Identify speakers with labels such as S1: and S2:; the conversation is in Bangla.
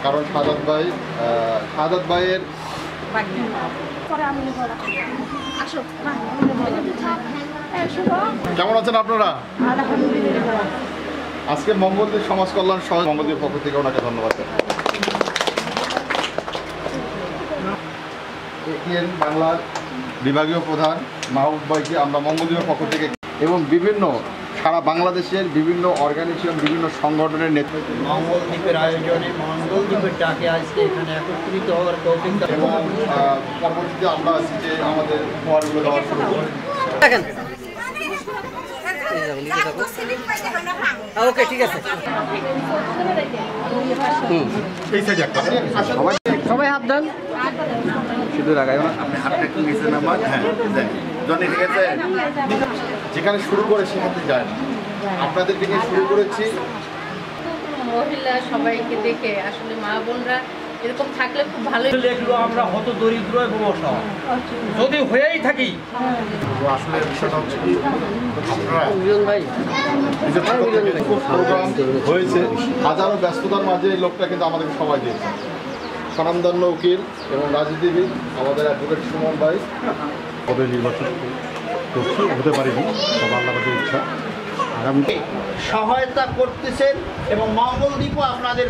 S1: কারণ শাহাদাত ভাইয়ের কেমন আছেন আপনারা? আজকে মঙ্গলদ্বীপ সমাজ কল্যাণ সহ মঙ্গলদ্বীপের পক্ষ থেকে ওনাকে ধন্যবাদ। এটিএন বাংলার বিভাগীয় প্রধান মাহবুব ভাইকে আমরা মঙ্গলদ্বীপের পক্ষ থেকে এবং বিভিন্ন সারা বাংলাদেশের বিভিন্ন অর্গানাইজেশন বিভিন্ন সংগঠনের নেতৃত্বে
S2: মঙ্গলদ্বীপের আয়োজনে মঙ্গলদ্বীপের ডাকে আজকে এখানে একত্রিত হওয়ার কৌতুক
S1: এবং পরবর্তীতে আমরা আছি যে আমাদের উপহারগুলো দেওয়া শুরু করি।
S2: ওকে, ঠিক আছে।
S3: সবাই হাত দেন,
S1: শুধু লাগাই আপনি হাতটা একটু নিচে নামান। হ্যাঁ, ঠিক আছে। যেখানে শুরু করে সেখানে যায় না, আপনাদেরকে নিয়ে শুরু করেছি।
S4: মহিলা সবাইকে দেখে আসলে মা বোনরা এরকম থাকলে খুব ভালো।
S2: এগুলো আমরা হত দরিদ্র এবং অসহায় যদি হয়েই থাকি,
S1: আসলে বিষয়টা হচ্ছে কি, আপনারা
S3: ভাই
S1: নিজের পক্ষ থেকে খুব প্রোগ্রাম হয়েছে, হাজারো ব্যস্ততার মাঝে এই লোকটা কিন্তু আমাদেরকে সবাই দিয়েছে। স্বনামধন্য উকিল এবং রাজনীতিবিদ আমাদের অ্যাডভোকেট সুমন ভাই পদে নির্বাচন করছি, হতে পারিনি, সব আল্লাহর ইচ্ছা। আগামী
S2: সহায়তা করতেছেন এবং মঙ্গলদ্বীপও আপনাদের